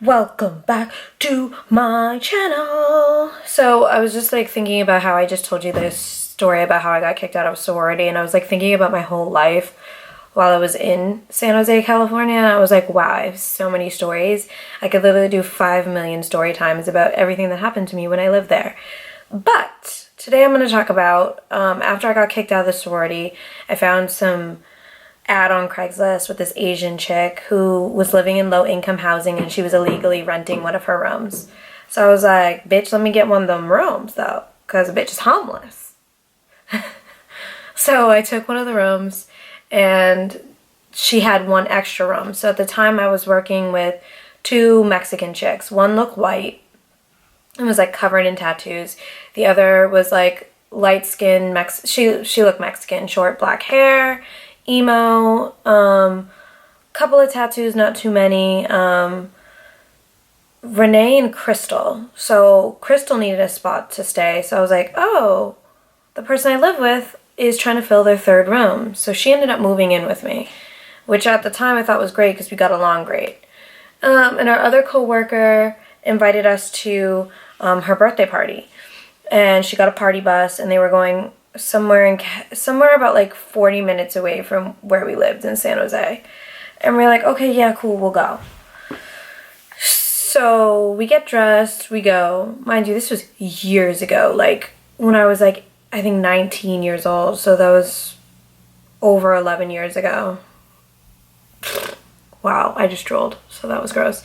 Welcome back to my channel. So I was just like thinking about how I just told you this story about how I got kicked out of sorority, and I was like thinking about my whole life while I was in San Jose, California, and I was like, wow, I have so many stories. I could literally do 5 million story times about everything that happened to me when I lived there. But today I'm going to talk about, after I got kicked out of the sorority, I found some ad on Craigslist with this Asian chick who was living in low-income housing, and she was illegally renting one of her rooms. So I was like, bitch, let me get one of them rooms, though, because a bitch is homeless. So I took one of the rooms, and she had one extra room. So at the time I was working with 2 Mexican chicks. One looked white and was like covered in tattoos. The other was like light-skinned, she looked Mexican, short black hair, emo, couple of tattoos, not too many. Renee and Crystal. So Crystal needed a spot to stay. So I was like, oh, the person I live with is trying to fill their 3rd room. So she ended up moving in with me, which at the time I thought was great because we got along great. And our other co-worker invited us to her birthday party. And she got a party bus, and they were going somewhere about like 40 minutes away from where we lived in San Jose. And we're like, okay, yeah, cool, we'll go. So we get dressed, we go. Mind you, this was years ago, like when I was like, I think 19 years old. So that was over 11 years ago. Wow, I just drooled, so that was gross.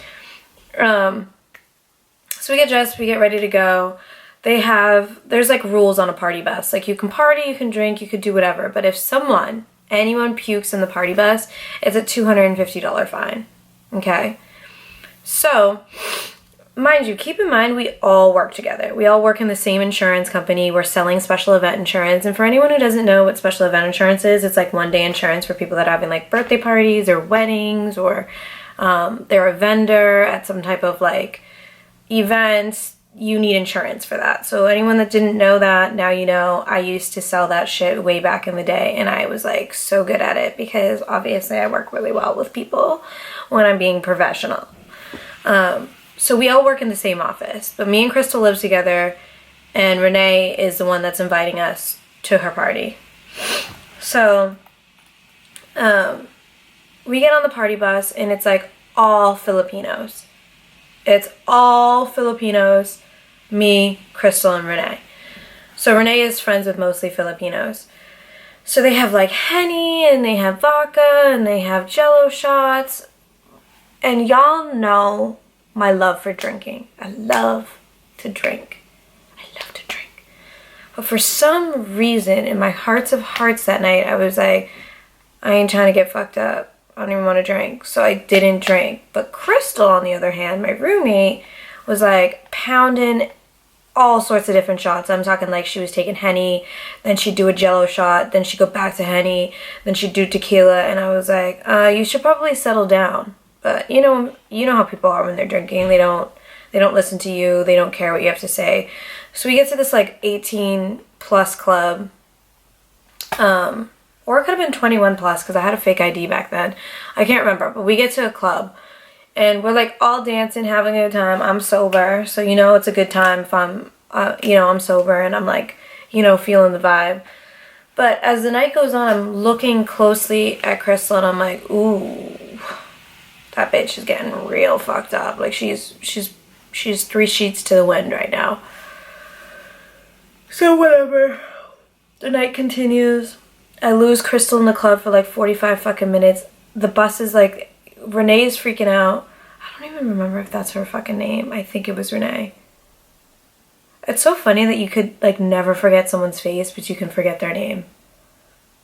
So we get dressed, we get ready to go. There's like rules on a party bus. Like you can party, you can drink, you could do whatever. But if anyone pukes in the party bus, it's a $250 fine. Okay? So, mind you, keep in mind we all work together. We all work in the same insurance company. We're selling special event insurance. And for anyone who doesn't know what special event insurance is, it's like one-day insurance for people that are having like birthday parties or weddings, or they're a vendor at some type of like events. You need insurance for that. So anyone that didn't know that, now you know. I used to sell that shit way back in the day, and I was like so good at it because obviously I work really well with people when I'm being professional. So we all work in the same office, but me and Crystal live together, and Renee is the one that's inviting us to her party. So we get on the party bus, and it's like all Filipinos. It's all Filipinos, me, Crystal, and Renee. So Renee is friends with mostly Filipinos. So they have like Henny, and they have vodka, and they have Jello shots. And y'all know my love for drinking. I love to drink. But for some reason, in my hearts of hearts that night, I was like, I ain't trying to get fucked up. I don't even want to drink. So I didn't drink. But Crystal, on the other hand, my roommate, was like pounding all sorts of different shots. I'm talking like she was taking Henny, then she'd do a Jello shot, then she'd go back to Henny, then she'd do tequila, and I was like, you should probably settle down. But you know how people are when they're drinking. They don't listen to you. They don't care what you have to say. So we get to this like 18 plus club. Or it could have been 21 plus because I had a fake ID back then. I can't remember. But we get to a club, and we're like all dancing, having a good time. I'm sober, so it's a good time if I'm, I'm sober and I'm like, feeling the vibe. But as the night goes on, I'm looking closely at Crystal, and I'm like, ooh, that bitch is getting real fucked up. Like she's 3 sheets to the wind right now. So whatever. The night continues. I lose Crystal in the club for like 45 fucking minutes. The bus is like, Renee is freaking out. I don't even remember if that's her fucking name. I think it was Renee. It's so funny that you could like never forget someone's face, but you can forget their name.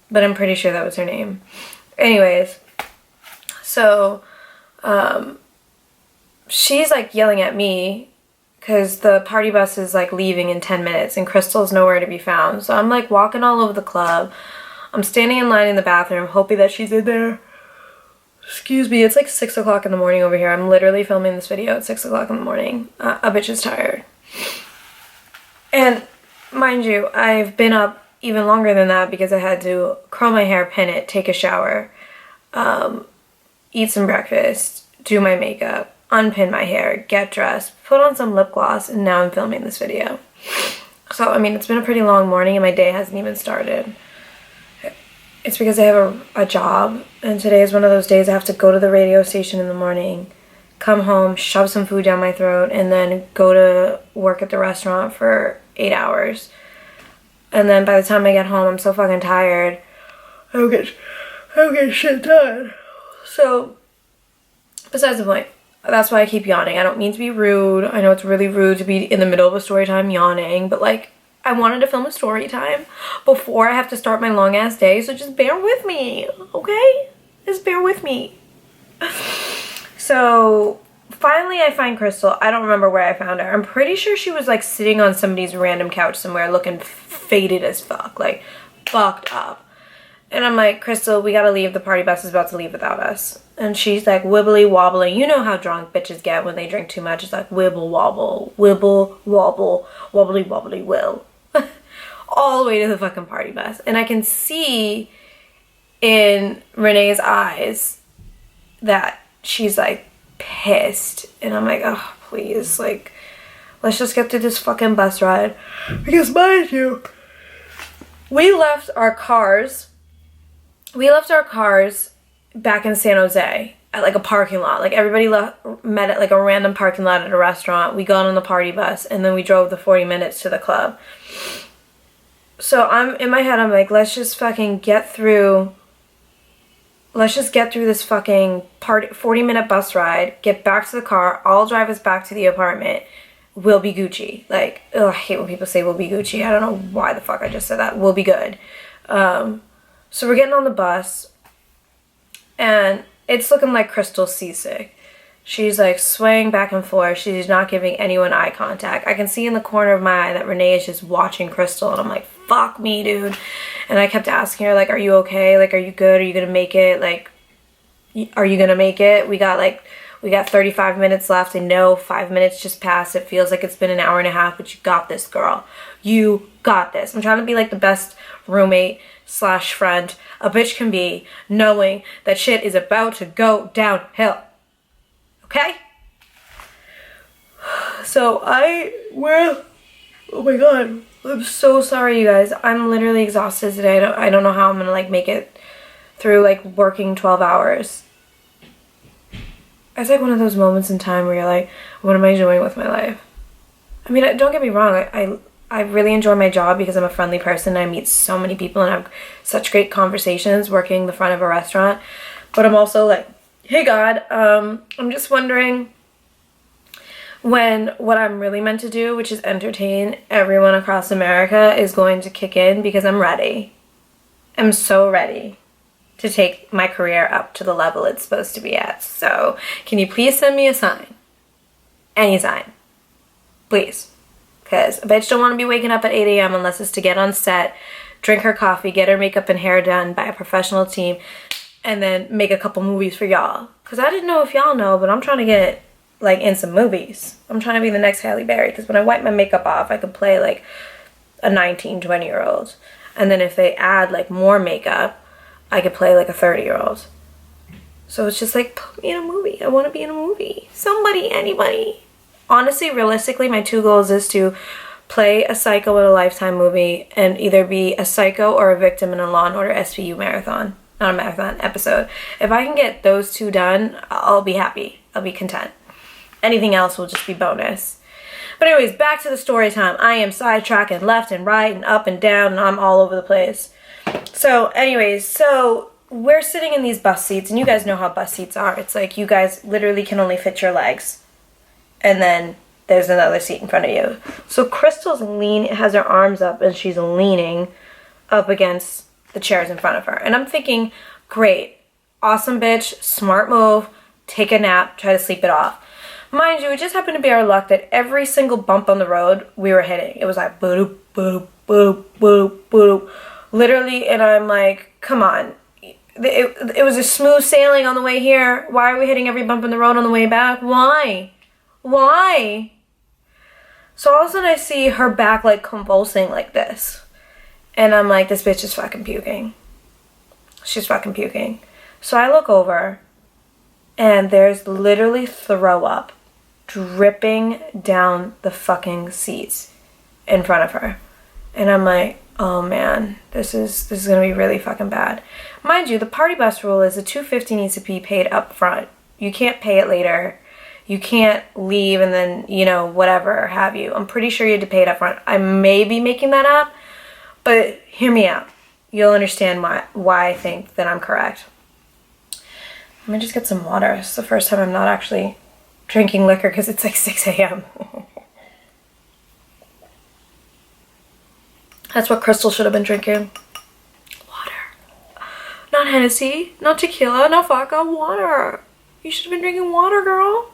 But I'm pretty sure that was her name. Anyways, so she's like yelling at me because the party bus is like leaving in 10 minutes and Crystal's nowhere to be found. So I'm like walking all over the club. I'm standing in line in the bathroom, hoping that she's in there. Excuse me, it's like 6 o'clock in the morning over here. I'm literally filming this video at 6 o'clock in the morning. A bitch is tired. And mind you, I've been up even longer than that because I had to curl my hair, pin it, take a shower, eat some breakfast, do my makeup, unpin my hair, get dressed, put on some lip gloss, and now I'm filming this video. So, I mean, it's been a pretty long morning and my day hasn't even started. It's because I have a job, and today is one of those days I have to go to the radio station in the morning, come home, shove some food down my throat, and then go to work at the restaurant for 8 hours. And then by the time I get home, I'm so fucking tired, I don't get shit done. So, besides the point, that's why I keep yawning. I don't mean to be rude. I know it's really rude to be in the middle of a story time yawning, but like, I wanted to film a story time before I have to start my long ass day, so just bear with me, okay? Just bear with me. So, finally I find Crystal. I don't remember where I found her. I'm pretty sure she was like sitting on somebody's random couch somewhere looking faded as fuck, like fucked up. And I'm like, Crystal, we gotta leave. The party bus is about to leave without us. And she's like wibbly wobbling. You know how drunk bitches get when they drink too much. It's like wibble wobble, wobbly wobbly will. All the way to the fucking party bus. And I can see in Renee's eyes that she's like pissed. And I'm like, oh, please, like, let's just get through this fucking bus ride. Because mind you, we left our cars back in San Jose at like a parking lot. Like everybody met at like a random parking lot at a restaurant. We got on the party bus and then we drove the 40 minutes to the club. So I'm in my head, I'm like, let's just get through this fucking 40-minute bus ride, get back to the car, I'll drive us back to the apartment. We'll be Gucci. Like, ugh, I hate when people say we'll be Gucci. I don't know why the fuck I just said that. We'll be good. So we're getting on the bus, and it's looking like Crystal's seasick. She's like swaying back and forth. She's not giving anyone eye contact. I can see in the corner of my eye that Renee is just watching Crystal, and I'm like, fuck me, dude. And I kept asking her, like, are you okay? Like, are you good? Are you gonna make it? Like, are you gonna make it? We got 35 minutes left. I know 5 minutes just passed. It feels like it's been an hour and a half, but you got this, girl. You got this. I'm trying to be like the best roommate / friend a bitch can be, knowing that shit is about to go downhill. Okay? So oh my god, I'm so sorry, you guys. I'm literally exhausted today. I don't know how I'm gonna like make it through like working 12 hours. It's like one of those moments in time where you're like, what am I doing with my life? I mean, don't get me wrong. I really enjoy my job because I'm a friendly person. I meet so many people and have such great conversations working the front of a restaurant. But I'm also like, hey God, I'm just wondering when what I'm really meant to do, which is entertain everyone across America, is going to kick in, because I'm ready. I'm so ready to take my career up to the level it's supposed to be at. So can you please send me a sign? Any sign. Please. Because a bitch don't want to be waking up at 8 a.m. unless it's to get on set, drink her coffee, get her makeup and hair done by a professional team, and then make a couple movies for y'all. Because I didn't know if y'all know, but I'm trying to get like in some movies. I'm trying to be the next Halle Berry, because when I wipe my makeup off, I could play like a 19, 20-year-old. And then if they add like more makeup, I could play like a 30-year-old. So it's just like, put me in a movie. I want to be in a movie. Somebody, anybody. Honestly, realistically, my 2 goals is to play a psycho in a Lifetime movie and either be a psycho or a victim in a Law & Order SVU marathon. Not a marathon, episode. If I can get those 2 done, I'll be happy. I'll be content. Anything else will just be bonus. But anyways, back to the story time. I am sidetracking left and right and up and down, and I'm all over the place. So anyways, we're sitting in these bus seats, and you guys know how bus seats are. It's like you guys literally can only fit your legs. And then there's another seat in front of you. So Crystal's has her arms up, and she's leaning up against the chairs in front of her. And I'm thinking, great, awesome bitch, smart move, take a nap, try to sleep it off. Mind you, it just happened to be our luck that every single bump on the road we were hitting, it was like boop, boop, boop, boop, boop. Literally, and I'm like, come on. It was a smooth sailing on the way here. Why are we hitting every bump in the road on the way back? Why? Why? So all of a sudden I see her back like convulsing like this. And I'm like, this bitch is fucking puking. She's fucking puking. So I look over and there's literally throw up dripping down the fucking seats in front of her. And I'm like, oh man, this is gonna be really fucking bad. Mind you, the party bus rule is the $250 needs to be paid up front. You can't pay it later. You can't leave and then, you know, whatever have you. I'm pretty sure you had to pay it up front. I may be making that up, but hear me out. You'll understand why I think that I'm correct. Let me just get some water. It's the first time I'm not actually drinking liquor because it's like 6 a.m. That's what Crystal should have been drinking. Water. Not Hennessy, not tequila, not vodka, water. You should have been drinking water, girl.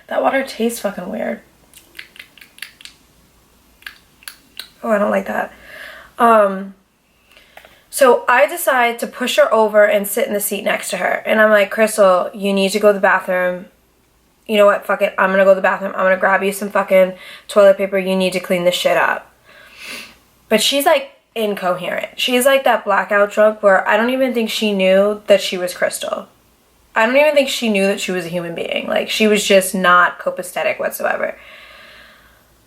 That water tastes fucking weird. Oh, I don't like that. So I decide to push her over and sit in the seat next to her. And I'm like, Crystal, you need to go to the bathroom. You know what? Fuck it. I'm gonna go to the bathroom. I'm gonna grab you some fucking toilet paper. You need to clean this shit up. But she's like incoherent. She's like that blackout drunk where I don't even think she knew that she was Crystal. I don't even think she knew that she was a human being. Like, she was just not copacetic whatsoever.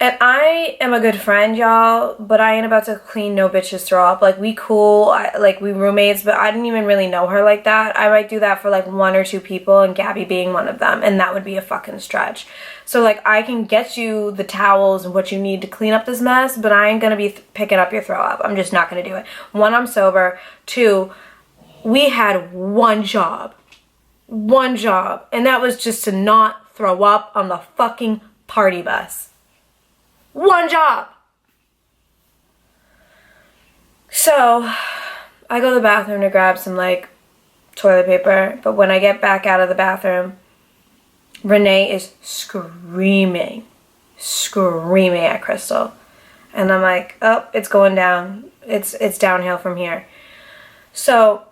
And I am a good friend, y'all, but I ain't about to clean no bitch's throw up. Like, we cool, we roommates, but I didn't even really know her like that. I might do that for like 1 or 2 people, and Gabby being one of them, and that would be a fucking stretch. So like, I can get you the towels and what you need to clean up this mess, but I ain't gonna be picking up your throw up. I'm just not gonna do it. 1, I'm sober. 2, we had one job, and that was just to not throw up on the fucking party bus. One job. So I go to the bathroom to grab some like toilet paper, but when I get back out of the bathroom, Renee is screaming at Crystal. And I'm like, oh, it's going down. It's downhill from here. So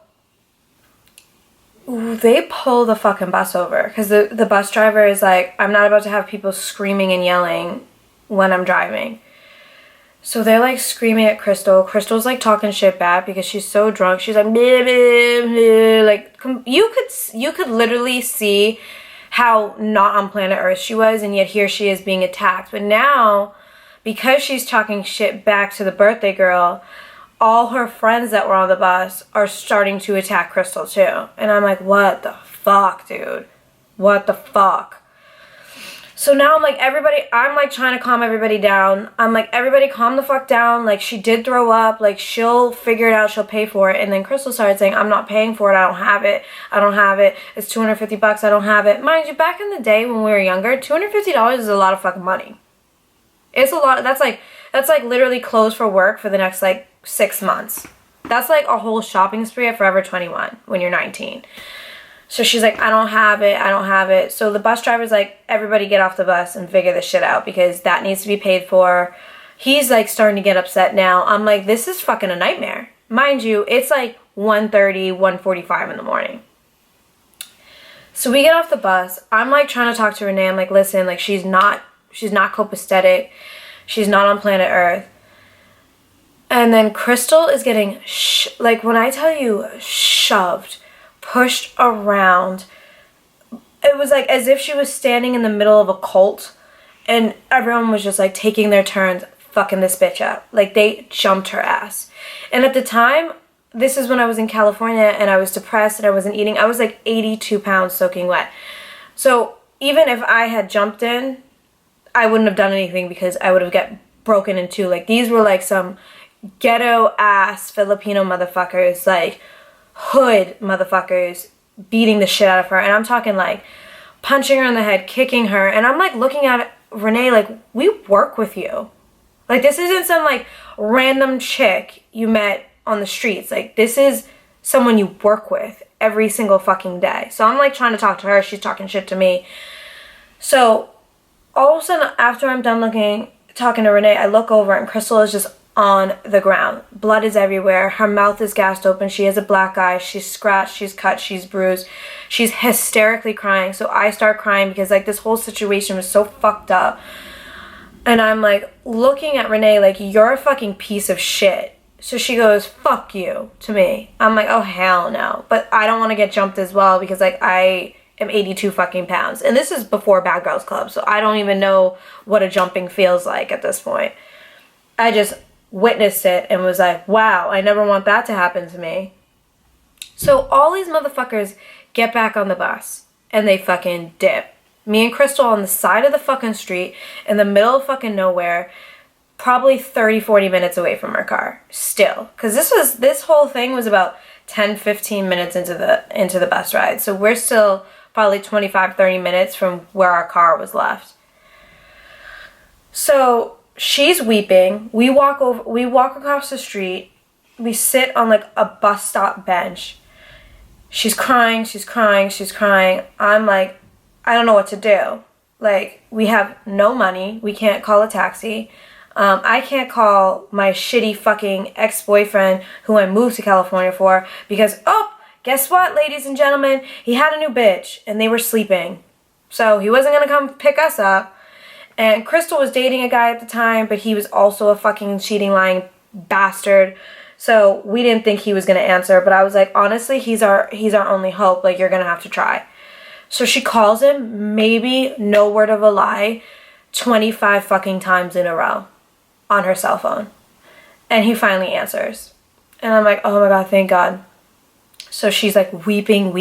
they pull the fucking bus over because the bus driver is like, I'm not about to have people screaming and yelling when I'm driving. So they're like screaming at Crystal. Crystal's like talking shit back because she's so drunk. She's like, bleh, bleh, bleh. Like you could literally see how not on planet Earth she was, and yet here she is being attacked. But now, because she's talking shit back to the birthday girl, all her friends that were on the bus are starting to attack Crystal too. And I'm like, what the fuck, dude? What the fuck? So now I'm like, trying to calm everybody down. I'm like, everybody calm the fuck down. Like, she did throw up. Like, she'll figure it out. She'll pay for it. And then Crystal started saying, I'm not paying for it. I don't have it. It's $250. I don't have it. Mind you, back in the day when we were younger, $250 is a lot of fucking money. It's a lot. That's like literally clothes for work for the next like 6 months. That's like a whole shopping spree at Forever 21 when you're 19. So she's like, I don't have it. So the bus driver's like, everybody get off the bus and figure this shit out because that needs to be paid for. He's like starting to get upset now. I'm like, this is fucking a nightmare. Mind you, it's like 1:30, 1:45 in the morning. So we get off the bus. I'm like trying to talk to Renee. I'm like, listen, like she's not copacetic. She's not on planet Earth. And then Crystal is getting, like when I tell you shoved, pushed around. It was like as if she was standing in the middle of a cult and everyone was just like taking their turns fucking this bitch up. Like they jumped her ass. And at the time, this is when I was in California and I was depressed and I wasn't eating. I was like 82 pounds soaking wet. So even if I had jumped in, I wouldn't have done anything because I would have got broken in two. Like these were like some ghetto ass Filipino motherfuckers, like hood motherfuckers beating the shit out of her. And I'm talking like punching her in the head, kicking her. And I'm like looking at Renee like, we work with you. Like this isn't some like random chick you met on the streets. Like this is someone you work with every single fucking day. So I'm like trying to talk to her. She's talking shit to me. So all of a sudden after I'm done talking to Renee, I look over and Crystal is just on the ground. Blood is everywhere. Her mouth is gassed open. She has a black eye. She's scratched. She's cut. She's bruised. She's hysterically crying. So I start crying because like this whole situation was so fucked up. And I'm like looking at Renee like, you're a fucking piece of shit. So she goes, fuck you, to me. I'm like, oh, hell no. But I don't want to get jumped as well because, like, I am 82 fucking pounds. And this is before Bad Girls Club, so I don't even know what a jumping feels like at this point. I just witnessed it and was like, wow, I never want that to happen to me. So all these motherfuckers get back on the bus and they fucking dip. Me and Crystal on the side of the fucking street in the middle of fucking nowhere, probably 30-40 minutes away from our car still, because this whole thing was about 10-15 minutes into the bus ride, so we're still probably 25-30 minutes from where our car was left. So she's weeping. We walk across the street. We sit on like a bus stop bench. She's crying. I'm like, I don't know what to do. Like, we have no money. We can't call a taxi. I can't call my shitty fucking ex-boyfriend who I moved to California for because, oh, guess what, ladies and gentlemen? He had a new bitch and they were sleeping. So he wasn't going to come pick us up. And Crystal was dating a guy at the time, but he was also a fucking cheating, lying bastard. So we didn't think he was going to answer. But I was like, honestly, he's our only hope. Like, you're going to have to try. So she calls him, maybe, no word of a lie, 25 fucking times in a row on her cell phone. And he finally answers. And I'm like, oh my God, thank God. So she's like weeping.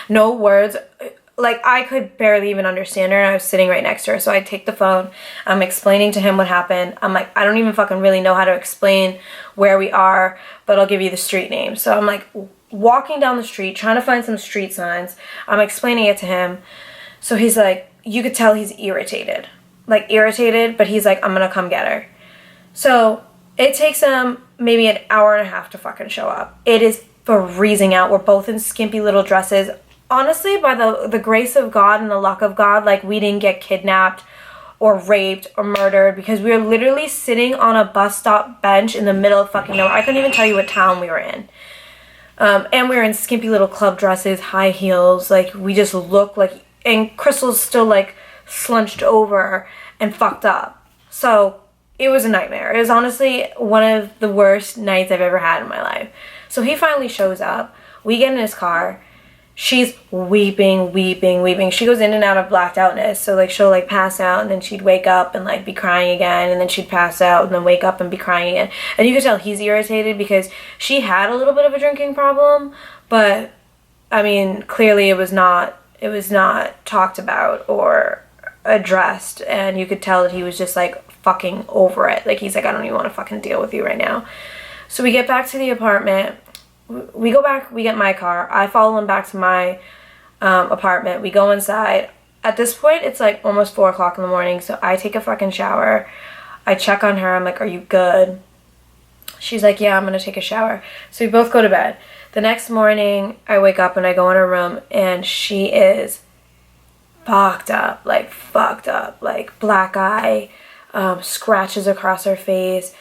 No words. Like, I could barely even understand her, and I was sitting right next to her. So I take the phone. I'm explaining to him what happened. I'm like, I don't even fucking really know how to explain where we are, but I'll give you the street name. So I'm like walking down the street, trying to find some street signs. I'm explaining it to him. So he's like, you could tell he's irritated. Like, irritated, but he's like, I'm gonna come get her. So it takes him maybe an hour and a half to fucking show up. It is freezing out. We're both in skimpy little dresses. Honestly, by the grace of God and the luck of God, like, we didn't get kidnapped or raped or murdered because we were literally sitting on a bus stop bench in the middle of fucking nowhere. I couldn't even tell you what town we were in. And we were in skimpy little club dresses, high heels. Like, we just looked like, and Crystal's still like slunched over and fucked up. So it was a nightmare. It was honestly one of the worst nights I've ever had in my life. So he finally shows up. We get in his car. She's weeping. She goes in and out of blacked outness. So, like, she'll, like, pass out, and then she'd wake up and, like, be crying again, and then she'd pass out and then wake up and be crying again. And you could tell he's irritated because she had a little bit of a drinking problem, but, I mean, clearly it was not talked about or addressed, and you could tell that he was just, like, fucking over it. Like, he's like, I don't even want to fucking deal with you right now. So we get back to the apartment. We go back, we get my car. I follow him back to my apartment. We go inside. At this point, it's like almost 4 o'clock in the morning, so I take a fucking shower. I check on her. I'm like, are you good? She's like, yeah, I'm going to take a shower. So we both go to bed. The next morning, I wake up and I go in her room, and she is fucked up, like black eye, scratches across her face,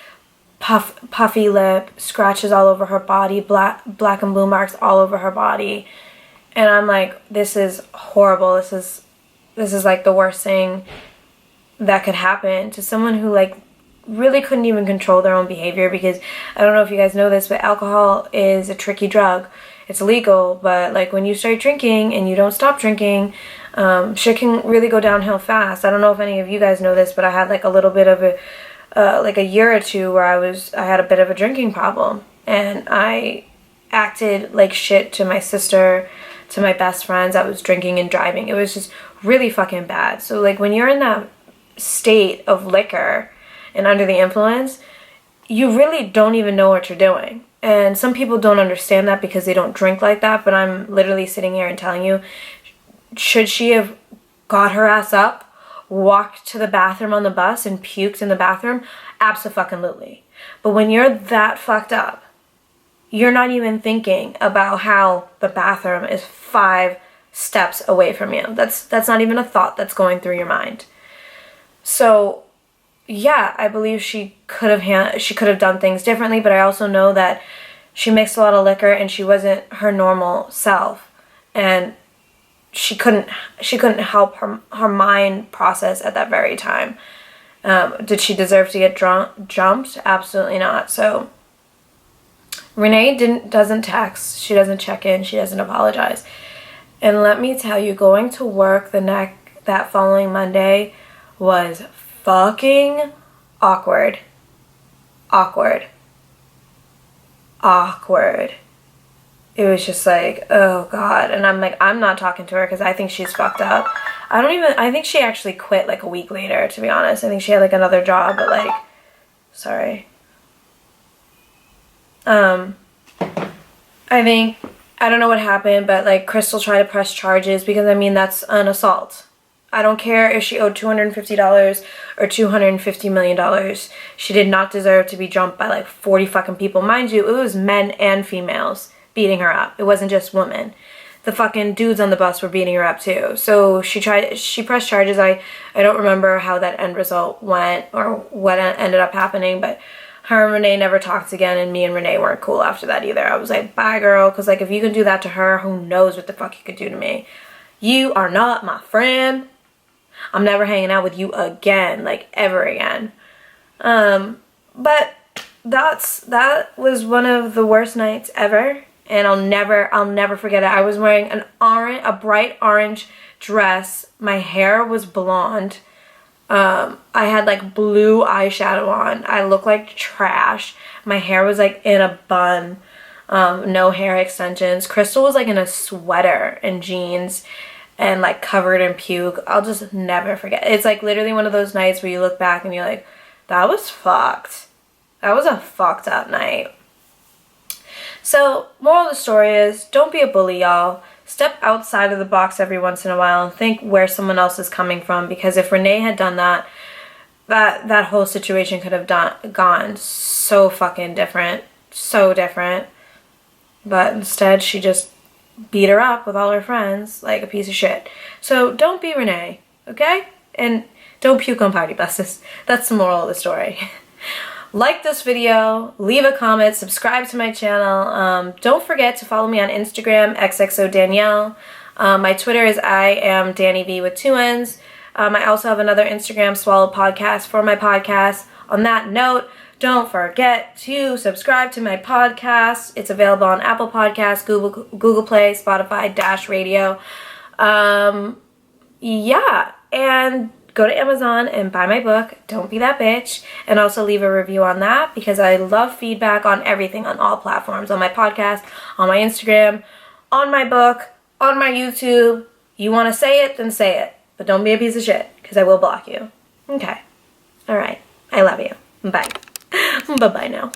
puffy lip, scratches all over her body, black and blue marks all over her body. And I'm like, this is horrible. This is like the worst thing that could happen to someone who, like, really couldn't even control their own behavior, because I don't know if you guys know this, but alcohol is a tricky drug. It's illegal, but, like, when you start drinking and you don't stop drinking, shit can really go downhill fast. I don't know if any of you guys know this, but I had, like, a little bit of a year or two where I had a bit of a drinking problem, and I acted like shit to my sister, to my best friends. I was drinking and driving. It was just really fucking bad. So, like, when you're in that state of liquor and under the influence, you really don't even know what you're doing. And some people don't understand that because they don't drink like that, but I'm literally sitting here and telling you, should she have got her ass up, walked to the bathroom on the bus and puked in the bathroom? Abso-fucking-lutely. But when you're that fucked up, you're not even thinking about how the bathroom is 5 steps away from you. That's not even a thought that's going through your mind. So, yeah, I believe she could have done things differently, but I also know that she mixed a lot of liquor and she wasn't her normal self, and she couldn't help her mind process at that very time. Did she deserve to get jumped? Absolutely not. So Renee doesn't text. She doesn't check in. She doesn't apologize. And let me tell you, going to work that following Monday was fucking awkward. Awkward. It was just like, oh God. And I'm like, I'm not talking to her because I think she's fucked up. I think she actually quit like a week later, to be honest. I think she had like another job, but like, sorry. I don't know what happened, but like Crystal tried to press charges because I mean, that's an assault. I don't care if she owed $250 or $250 million. She did not deserve to be jumped by like 40 fucking people. Mind you, it was men and females beating her up. It wasn't just women. The fucking dudes on the bus were beating her up too. So she pressed charges. I don't remember how that end result went or what ended up happening, but her and Renee never talked again, and me and Renee weren't cool after that either. I was like, bye girl, because like if you can do that to her, who knows what the fuck you could do to me. You are not my friend. I'm never hanging out with you again, like ever again. But that was one of the worst nights ever, and I'll never forget it. I was wearing a bright orange dress. My hair was blonde. I had like blue eyeshadow on. I looked like trash. My hair was like in a bun. No hair extensions. Crystal was like in a sweater and jeans and like covered in puke. I'll just never forget. It's like literally one of those nights where you look back and you're like, that was fucked. That was a fucked up night. So, moral of the story is, don't be a bully, y'all. Step outside of the box every once in a while and think where someone else is coming from, because if Renee had done that, that whole situation could have gone so fucking different. So different. But instead, she just beat her up with all her friends like a piece of shit. So don't be Renee, okay? And don't puke on party buses. That's the moral of the story. Like this video, leave a comment, subscribe to my channel. Don't forget to follow me on Instagram, XXODanielle. My Twitter is I am Danny V with 2 N's. I also have another Instagram, Swallow Podcast, for my podcast. On that note, don't forget to subscribe to my podcast. It's available on Apple Podcasts, Google Play, Spotify, Dash Radio. Yeah, and go to Amazon and buy my book, Don't Be That Bitch, and also leave a review on that, because I love feedback on everything, on all platforms, on my podcast, on my Instagram, on my book, on my YouTube. You want to say it, then say it, but don't be a piece of shit, because I will block you. Okay. All right. I love you. Bye. Bye-bye now.